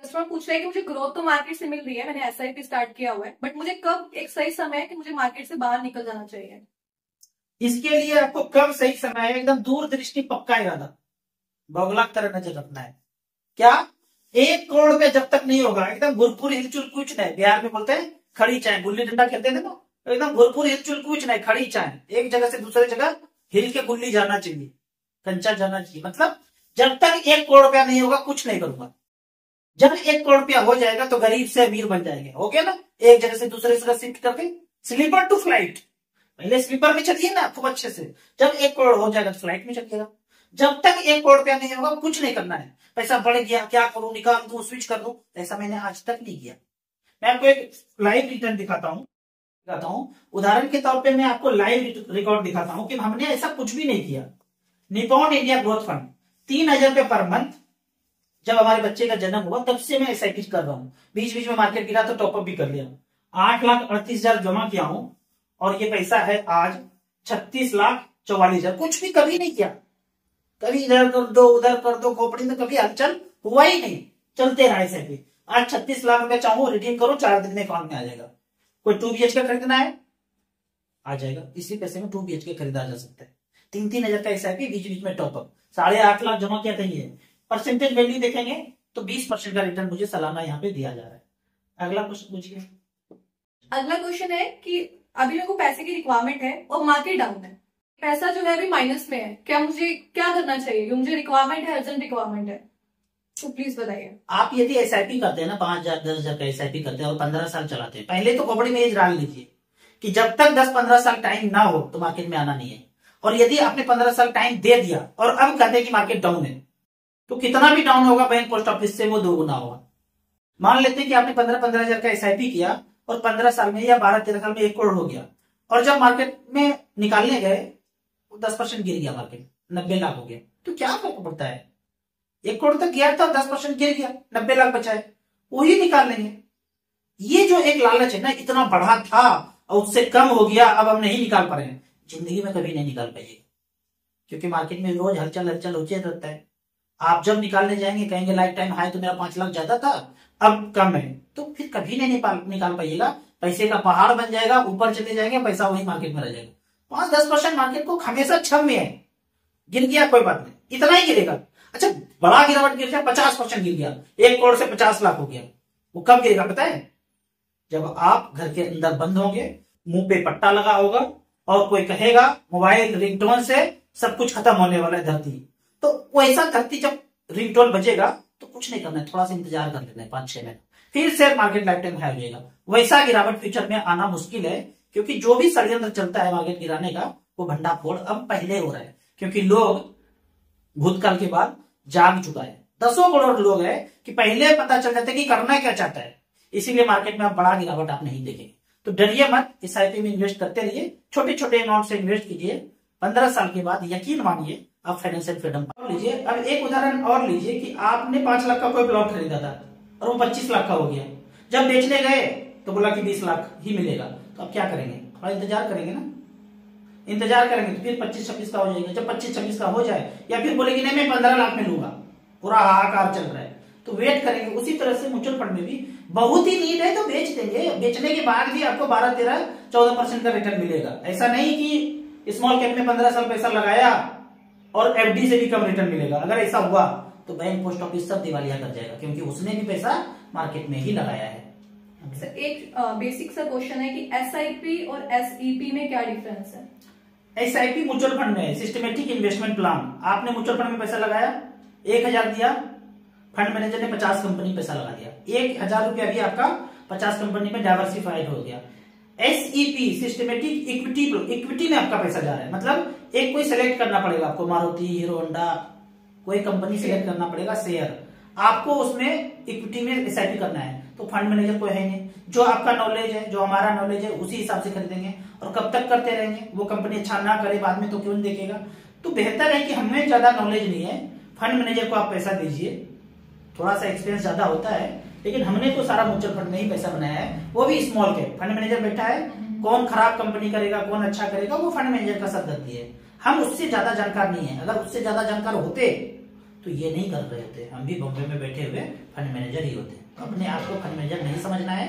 Customer पूछ रहे हैं कि मुझे ग्रोथ तो मार्केट से मिल रही है, मैंने एसआईपी स्टार्ट किया हुआ है, बट मुझे कब एक सही समय है कि मुझे मार्केट से बाहर निकल जाना चाहिए? इसके लिए आपको कब सही समय है, एकदम दूरदृष्टि, पक्का इरादा, बगुला की तरह नजर रखना है। क्या 1 करोड़ रुपया जब तक नहीं होगा, एकदम घुरपुर हिलचुल कुछ नहीं, बिहार में बोलते हैं खड़ी चाय, गुल्ली डंडा खेलते थे ना, एकदम घुरपुर हिलचुल कुछ नहीं, खड़ी चाय, एक जगह से दूसरे जगह हिल के गुल्ली जाना चाहिए, कंचा जाना चाहिए। मतलब जब तक 1 करोड़ रुपया नहीं होगा कुछ नहीं करूंगा। जब 1 करोड़ रुपया हो जाएगा तो गरीब से अमीर बन जाएंगे, हो गया ना, एक जगह से दूसरे जगह शिफ्ट करके, स्लीपर टू फ्लाइट। पहले स्लीपर में चलिए ना खूब अच्छे से, जब 1 करोड़ हो जाएगा तो फ्लाइट में चलिएगा। जब तक 1 करोड़ रुपया नहीं होगा कुछ नहीं करना है। पैसा बढ़ गया, क्या करूं, निकाल दूं, स्विच कर दूं, ऐसा मैंने आज तक नहीं किया। मैं आपको एक लाइव रिटर्न दिखाता हूं, उदाहरण के तौर पे मैं आपको लाइव रिकॉर्ड दिखाता हूं कि हमने ऐसा कुछ भी नहीं किया। निपॉन इंडिया ग्रोथ फंड 3,000 रुपए पर मंथ, जब हमारे बच्चे का जन्म हुआ तब से मैं एसआईपी कर रहा हूँ। बीच बीच में मार्केट गिरा तो टॉपअप भी कर लिया। 8,38,000 जमा किया हूं और ये पैसा है आज 36,44,000। कुछ भी कभी नहीं किया, कभी इधर कर दो उधर कर दो, खोपड़ी में कभी हलचल हुआ ही नहीं, चलते रहा एसआईपी। आज 36 लाख रुपया चाहूँ रिडीम करो, 4 दिन में अकाउंट में आ जाएगा। कोई 2 BHK खरीदना है आ जाएगा, इसी पैसे में 2 BHK खरीदा जा सकता है। 3-3 हजार का एसआईपी, बीच बीच में टॉपअप, 8.5 लाख जमा किया था। ये परसेंटेज वैल्यू देखेंगे तो 20% का रिटर्न मुझे सालाना यहाँ पे दिया जा रहा है। अगला क्वेश्चन पूछिए। अगला क्वेश्चन है कि अभी मेरे को पैसे की रिक्वायरमेंट है और मार्केट डाउन है, पैसा जो है अभी माइनस में है, क्या मुझे क्या करना चाहिए? मुझे रिक्वायरमेंट है, अर्जेंट रिक्वायरमेंट है, तो प्लीज बताइए। आप यदि एसआईपी करते हैं ना, 5,000 10,000 का एसआईपी करते हैं और 15 साल चलाते हैं, पहले तो खोपड़ी में एज डाल लीजिए कि जब तक 10-15 साल टाइम ना हो तो मार्केट में आना नहीं है। और यदि आपने 15 साल टाइम दे दिया और अब कहते हैं कि मार्केट डाउन है, तो कितना भी डाउन होगा बैंक पोस्ट ऑफिस से वो 2 गुना होगा। मान लेते हैं कि आपने 15-15 हजार का एसआईपी किया और 15 साल में या 12-13 साल में 1 करोड़ हो गया, और जब मार्केट में निकालने गए 10% गिर गया, मार्केट 90 लाख हो गया, तो क्या फर्क पड़ता है? 1 करोड़ तक गया था, 10% गिर गया, 90 लाख बचा है, वही निकाल लेंगे। ये जो एक लालच है ना, इतना बढ़ा था और उससे कम हो गया, अब हम नहीं निकाल पा रहे हैं, जिंदगी में कभी नहीं निकाल पाइएगा, क्योंकि मार्केट में रोज हलचल हलचल होते रहता है। आप जब निकालने जाएंगे कहेंगे लाइफ टाइम हाई तो मेरा 5 लाख ज्यादा था, अब कम है, तो फिर कभी नहीं निकाल पाइएगा। पैसे का पहाड़ बन जाएगा, ऊपर चले जाएंगे, पैसा वही मार्केट में रह जाएगा। 5-10% मार्केट को हमेशा छम में है, गिर गया कोई बात नहीं, इतना ही गिरेगा। अच्छा, बड़ा गिरावट गिर जाए, 50% गिर गया, 1 करोड़ से 50 लाख हो गया, वो कब गिरेगा पता है? जब आप घर के अंदर बंद होंगे, मुंह पे पट्टा लगा होगा और कोई कहेगा मोबाइल रिंगटोन से सब कुछ खत्म होने वाला है धरती, तो वैसा धरती जब रिंगटोन बजेगा तो कुछ नहीं करना है, थोड़ा सा इंतजार कर लेना है 5-6 महीने, फिर share market life time high हो जाएगा। वैसा गिरावट फ्यूचर में आना मुश्किल है, क्योंकि जो भी षड्यंत्र चलता है मार्केट गिराने का, वो भंडाफोड़ अब पहले हो रहा है, क्योंकि लोग भूतकाल के बाद जाग चुका है। 10 करोड़ लोग हैं कि पहले पता चल जाता है कि करना क्या चाहता है, इसीलिए मार्केट में आप बड़ा गिरावट आप नहीं देखेंगे। तो डरिए मत, एसआईपी में इन्वेस्ट करते रहिए, छोटे छोटे अमाउंट से इन्वेस्ट कीजिए। 15 साल के बाद यकीन मानिए आप फाइनेंशियल फ्रीडम पा लीजिए। अब एक उदाहरण और लीजिए कि आपने 5 लाख का कोई प्लॉट खरीदा था और वो 25 लाख का हो गया, जब बेचने गए तो बोला कि 20 लाख ही मिलेगा, तो अब क्या करेंगे? थोड़ा इंतजार करेंगे ना, इंतजार करेंगे तो फिर 25-26 का हो जाएगा। जब 25-26 का हो जाए, या फिर बोलेगी नहीं मैं 15 लाख में लूंगा, पूरा हाहाकार चल रहा है, तो वेट करेंगे। उसी तरह से म्यूचुअल फंड में भी बहुत ही नीड है तो बेच देंगे, बेचने के बाद भी आपको 12-13-14% का रिटर्न मिलेगा। ऐसा नहीं कि स्मॉल कैप में 15 साल पैसा लगाया और एफडी से भी कम रिटर्न मिलेगा। अगर ऐसा हुआ तो बैंक पोस्ट ऑफिस सब दिवालिया कर जाएगा, क्योंकि उसने भी पैसा मार्केट में ही लगाया है। एक बेसिक सा क्वेश्चन है कि एसआईपी और एसईपी में क्या डिफरेंस है? एसआईपी म्यूचुअल फंड में सिस्टमेटिक इन्वेस्टमेंट प्लान, आपने म्यूचुअल फंड में पैसा लगाया, 1,000 दिया, फंड मैनेजर ने 50 कंपनी पैसा लगा दिया, 1,000 रुपया भी आपका 50 कंपनी में डाइवर्सिफाइड हो गया। एसईपी सिस्टमेटिक इक्विटी में आपका पैसा जा रहा है, मतलब एक कोई सिलेक्ट करना पड़ेगा आपको, मारुति, हीरो होंडा, कोई कंपनी सिलेक्ट करना पड़ेगा, शेयर आपको उसमें इक्विटी में एसआईपी करना है। तो फंड मैनेजर कोई है नहीं, जो आपका नॉलेज है, जो हमारा नॉलेज है, उसी हिसाब से खरीदेंगे। और कब तक करते रहेंगे? वो कंपनी अच्छा ना करे बाद में तो क्यों देखेगा? तो बेहतर है कि हमें ज्यादा नॉलेज नहीं है, फंड मैनेजर को आप पैसा दीजिए, थोड़ा सा एक्सपीरियंस ज्यादा होता है, लेकिन हमने तो सारा म्यूचुअल फंड में ही पैसा बनाया है, वो भी स्मॉल कैप। फंड मैनेजर बैठा है, कौन खराब कंपनी करेगा कौन अच्छा करेगा वो फंड मैनेजर का सरदर्दी है, हम उससे ज्यादा जानकार नहीं है। अगर उससे ज्यादा जानकार होते तो ये नहीं कर रहे होते। हम भी बॉम्बे में बैठे हुए फंड मैनेजर ही होते। अपने आप को फंड मैनेजर नहीं समझना है,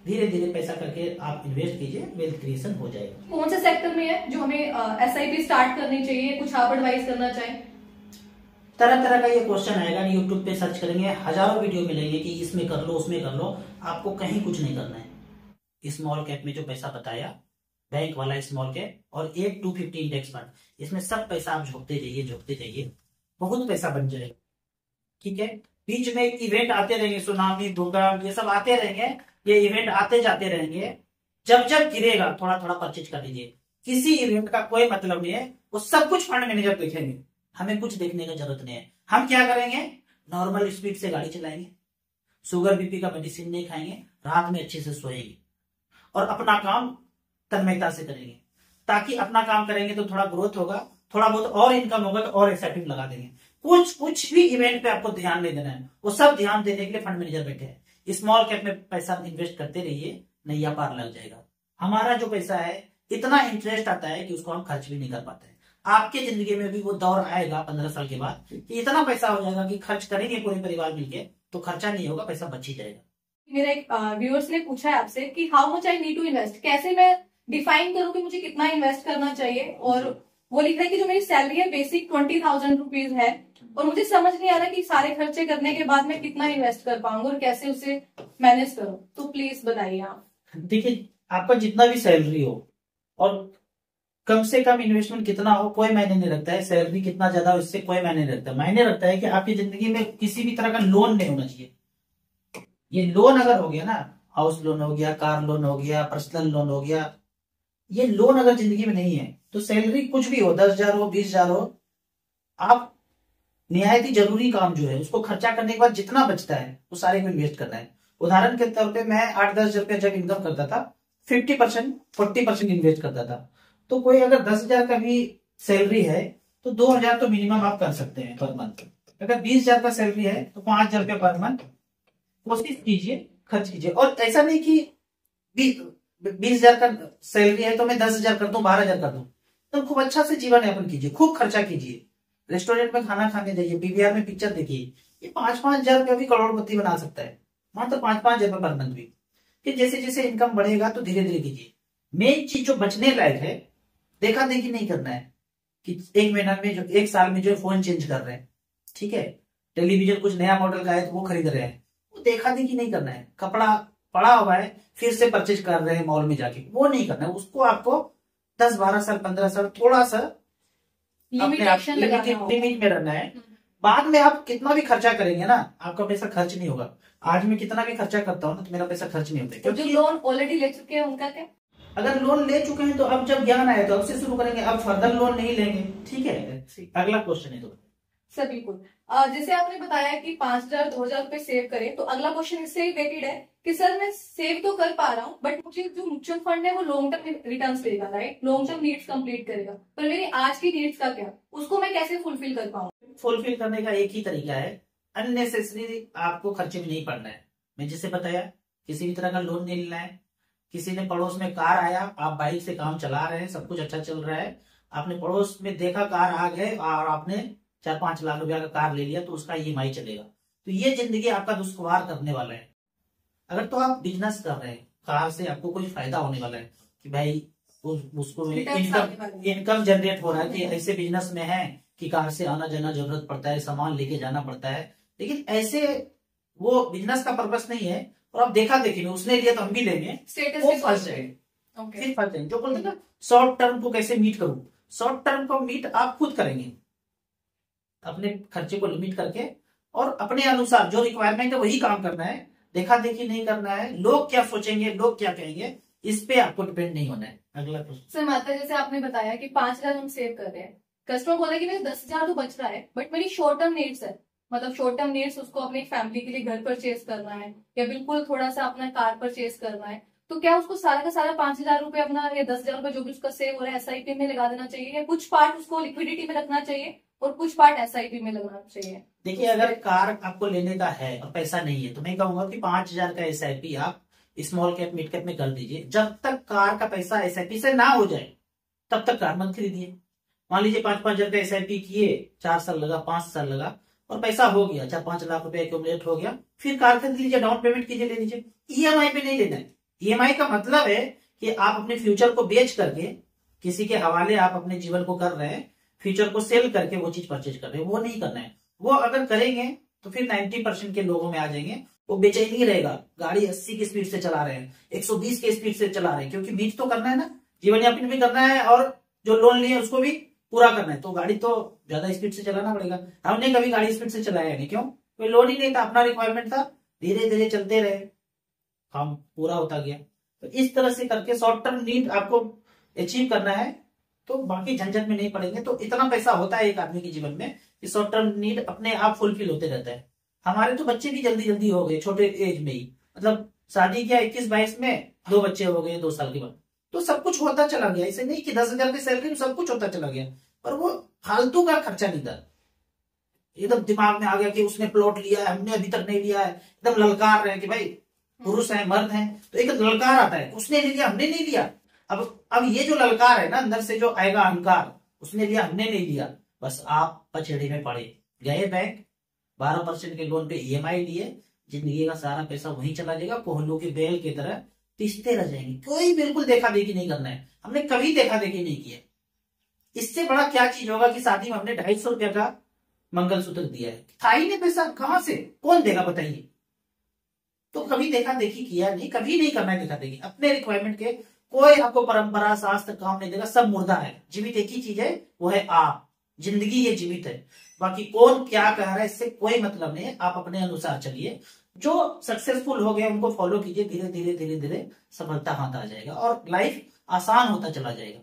धीरे धीरे पैसा करके आप इन्वेस्ट कीजिए, वेल्थ क्रिएशन हो जाएगा। कौन से सेक्टर में है जो हमें SIP स्टार्ट करनी चाहिए, कुछ आप एडवाइस करना चाहें? तरह तरह का ये क्वेश्चन आएगा, यूट्यूब पे सर्च करेंगे, हजारों वीडियो मिलेंगे कि इसमें कर लो उसमें कर लो, आपको कहीं कुछ नहीं करना है। स्मॉल कैप में जो पैसा बताया बैंक वाला स्मॉल कैप और एक 250 इंडेक्स फंड, इसमें सब पैसा आप झोंकते जाइए, बहुत पैसा बन जाएगा। ठीक है, बीच में इवेंट आते रहेंगे, सुनामी भूकंप ये सब आते रहेंगे, ये इवेंट आते जाते रहेंगे। जब जब गिरेगा थोड़ा थोड़ा परचेज कर लीजिए। किसी इवेंट का कोई मतलब नहीं है, वो सब कुछ फंड मैनेजर देखेंगे, हमें कुछ देखने की जरूरत नहीं है। हम क्या करेंगे, नॉर्मल स्पीड से गाड़ी चलाएंगे, शुगर बीपी का मेडिसिन नहीं खाएंगे, रात में अच्छे से सोएंगे और अपना काम तन्मयता से करेंगे। ताकि अपना काम करेंगे तो थोड़ा ग्रोथ होगा, थोड़ा बहुत और इनकम होगा तो और SIP लगा देंगे। कुछ भी इवेंट पे आपको ध्यान नहीं देना है, वो सब ध्यान देने के लिए फंड मैनेजर बैठे हैं। स्मॉल कैप में पैसा इन्वेस्ट करते रहिए, नैया पार लग जाएगा। हमारा जो पैसा है इतना इंटरेस्ट आता है कि उसको हम खर्च भी नहीं कर पाते। आपके जिंदगी में भी वो दौर आएगा 15 साल के बाद कि इतना पैसा हो जाएगा कि खर्च करेंगे पूरे परिवार मिलके तो खर्चा नहीं होगा, पैसा बच ही जाएगा। मेरा एक व्यूअर्स ने पूछा है आपसे कि how much I need to invest, कैसे मैं डिफाइन करूं कि मुझे कितना इन्वेस्ट करना चाहिए। और वो लिख रहा है कि जो मेरी सैलरी है बेसिक 20,000 रुपीज है और मुझे समझ नहीं आ रहा कि सारे खर्चे करने के बाद मैं कितना इन्वेस्ट कर पाऊंगा और कैसे उसे मैनेज करूं, तो प्लीज बताइए आप। देखिए, आपका जितना भी सैलरी हो और कम से कम इन्वेस्टमेंट कितना हो कोई मायने नहीं रखता है, सैलरी कितना ज्यादा हो इससे कोई मायने नहीं रखता। मायने रखता है कि आपकी जिंदगी में किसी भी तरह का लोन नहीं होना चाहिए। ये लोन अगर हो गया ना, हाउस लोन हो गया, कार लोन हो गया, पर्सनल लोन हो गया, ये लोन अगर जिंदगी में नहीं है तो सैलरी कुछ भी हो, 10,000 हो 20,000 हो, आप निहायती जरूरी काम जो है उसको खर्चा करने के बाद जितना बचता है वो सारे को इन्वेस्ट करना है। उदाहरण के तौर पे मैं 8-10 हजार रुपया जब इनकम करता था 50% 40% इन्वेस्ट करता था। तो कोई अगर 10,000 का भी सैलरी है तो 2,000 तो मिनिमम आप कर सकते हैं पर मंथ। अगर 20,000 का सैलरी है तो 5,000 रुपया पर मंथ कोशिश कीजिए, खर्च कीजिए। और ऐसा नहीं कि 20,000 का सैलरी है तो मैं 10,000 कर दूं 12,000 कर दूं, तो खूब अच्छा से जीवन यापन कीजिए, खूब खर्चा कीजिए, रेस्टोरेंट में खाना खाने जाइए, PVR में पिक्चर देखिए। ये 5-5 हजार रुपया भी करोड़पति बना सकता है, मात्र 5-5 हजार पर मंथ भी। फिर जैसे जैसे इनकम बढ़ेगा तो धीरे धीरे कीजिए। मेन चीज जो बचने लायक है, देखा देखी नहीं करना है कि एक महीना में जो एक साल में जो फोन चेंज कर रहे हैं, ठीक है, टेलीविजन कुछ नया मॉडल का है तो वो खरीद रहे हैं, वो देखा देखी नहीं करना है। कपड़ा पड़ा हुआ है फिर से परचेज कर रहे हैं मॉल में जाके, वो नहीं करना है। उसको आपको 10-12 साल 15 साल थोड़ा सा लिमिट में रहना है। बाद में आप कितना भी खर्चा करेंगे ना, आपका पैसा खर्च नहीं होगा। आज मैं कितना भी खर्चा करता हूँ ना तो मेरा पैसा खर्च नहीं होता, क्योंकि लोन ऑलरेडी ले चुके हैं उनका क्या। अगर लोन ले चुके हैं तो अब जब ज्ञान आए तो अब से शुरू करेंगे, अब फर्दर लोन नहीं लेंगे। ठीक है, अगला क्वेश्चन है तो सर बिल्कुल। जैसे आपने बताया कि 5,000 2,000 रुपए सेव करें, तो अगला क्वेश्चन इससे रिलेटेड है कि सर मैं सेव तो कर पा रहा हूँ बट मुझे जो म्यूचुअल फंड है वो लॉन्ग टर्म रिटर्न्स देगा, right, long term needs complete करेगा, पर मेरी आज की नीड्स का क्या, उसको मैं कैसे फुलफिल कर पाऊँ। फुलफिल करने का एक ही तरीका है, अननेसेसरी आपको खर्चे में नहीं पड़ना है। मैं जैसे बताया, किसी भी तरह का लोन नहीं लेना है। किसी ने पड़ोस में कार आया, आप बाइक से काम चला रहे हैं, सब कुछ अच्छा चल रहा है, आपने पड़ोस में देखा कार आ गए और आपने 4-5 लाख रुपया का कार ले लिया तो उसका EMI चलेगा, तो ये जिंदगी आपका दुश्वार करने वाला है। अगर तो आप बिजनेस कर रहे हैं, कार से आपको कोई फायदा होने वाला है कि भाई उसको इनकम जनरेट हो रहा है कि ऐसे बिजनेस में है कि कार से आना जाना जरूरत पड़ता है, सामान लेके जाना पड़ता है, लेकिन ऐसे वो बिजनेस का पर्पस नहीं है और आप देखा देखी में उसने लिया तो हम भी लेंगे, वो फंस जाएंगे। फिर फंस जाएंगे। जो बोलते ना शॉर्ट टर्म को कैसे मीट करूं, शॉर्ट टर्म को मीट आप खुद करेंगे, अपने खर्चे को लिमिट करके और अपने अनुसार जो रिक्वायरमेंट है वही काम करना है, देखा देखी नहीं करना है। लोग क्या सोचेंगे, लोग क्या कहेंगे, इस पे आपको डिपेंड नहीं होना है। अगला क्वेश्चन सर माता, जैसे आपने बताया कि 5,000 हम सेव कर रहे हैं, कस्टमर बोला कि मेरे 10,000 तो बच रहा है बट मेरी शॉर्ट टर्म नीड्स है, मतलब शॉर्ट टर्म नीड्स उसको अपनी फैमिली के लिए घर परचेज करना है या बिल्कुल थोड़ा सा अपना कार परचेज करना है, तो क्या उसको सारा का सारा 5,000 रुपए अपना या 10,000 रुपए जो भी उसका सेव हो रहा है SIP में लगा देना चाहिए, या कुछ पार्ट उसको लिक्विडिटी में रखना चाहिए और कुछ पार्ट SIP में लगाना चाहिए। देखिए, अगर कार आपको लेने का है और पैसा नहीं है तो मैं कहूंगा कि 5,000 का SIP आप स्मॉल कैप मिड कैप में कर दीजिए। जब तक कार का पैसा SIP से ना हो जाए तब तक कार मत खरीदिए। मान लीजिए 5-5 हजार का SIP किए, 4 साल लगा 5 साल लगा और पैसा हो गया, 4-5 लाख रुपए एक्यूमुलेट हो गया, फिर कार खरीद लीजिए, डाउन पेमेंट कीजिए, ले लीजिए। ईएमआई पे नहीं लेना है। ईएमआई का मतलब है कि आप अपने फ्यूचर को बेच करके किसी के हवाले आप अपने जीवन को कर रहे हैं, फ्यूचर को सेल करके वो चीज परचेज कर रहे हैं, वो नहीं करना है। वो अगर करेंगे तो फिर 90% के लोगों में आ जाएंगे, वो बेचैनी रहेगा, गाड़ी 80 की स्पीड से चला रहे हैं, 120 की स्पीड से चला रहे हैं, क्योंकि बीच तो करना है ना, जीवन यापन भी करना है और जो लोन लिए उसको भी पूरा करना है, तो गाड़ी तो ज्यादा स्पीड से चलाना पड़ेगा। हमने कभी गाड़ी स्पीड से चलाया नहीं, क्यों? कोई लोन ही नहीं था, अपना रिक्वायरमेंट था, धीरे धीरे चलते रहे, काम पूरा होता गया। तो इस तरह से करके शॉर्ट टर्म नीड आपको अचीव करना है, तो बाकी झंझट में नहीं पड़ेंगे। तो इतना पैसा होता है एक आदमी के जीवन में कि शॉर्ट टर्म नीड अपने आप फुलफिल होते रहता है। हमारे तो बच्चे भी जल्दी जल्दी हो गए, छोटे एज में ही, मतलब शादी किया 21-22 में, 2 बच्चे हो गए 2 साल के बाद, तो सब कुछ होता चला गया। ऐसे नहीं कि 10,000 की सैलरी में सब कुछ होता चला गया, पर वो फालतू का खर्चा नहीं था। एकदम दिमाग में आ गया कि उसने प्लॉट लिया है, हमने अभी तक नहीं लिया है, एकदम ललकार रहे कि भाई पुरुष है, मर्द है, तो एक ललकार आता है, उसने नहीं लिया, हमने नहीं लिया। अब ये जो ललकार है ना, अंदर से जो आएगा अहंकार, उसने लिया, हमने नहीं लिया, बस आप पछेड़े में पड़े गए, बैंक 12% के लोन पे ईएमआई लिए, जिंदगी का सारा पैसा वहीं चला जाएगा, कोहलू के बैल की तरह तीसते रह जाएंगे। कोई बिल्कुल देखा देखी नहीं करना है, हमने कभी देखा देखी नहीं किया। इससे बड़ा क्या चीज होगा कि शादी में हमने 250 रुपया का मंगलसूत्र दिया है, था ही नहीं पैसा, कहां से कौन देगा बताइए? तो कभी देखा देखी किया नहीं, कभी नहीं करना है देखा देखी। अपने रिक्वायरमेंट के कोई आपको परंपरा शास्त्र काम नहीं देगा, सब मुर्दा है। जीवित एक ही चीज है, वो है आप। जिंदगी ये जीवित है, बाकी कौन क्या कह रहा है इससे कोई मतलब नहीं है। आप अपने अनुसार चलिए, जो सक्सेसफुल हो गए उनको फॉलो कीजिए, धीरे धीरे धीरे धीरे सफलता हाथ आ जाएगा और लाइफ आसान होता चला जाएगा।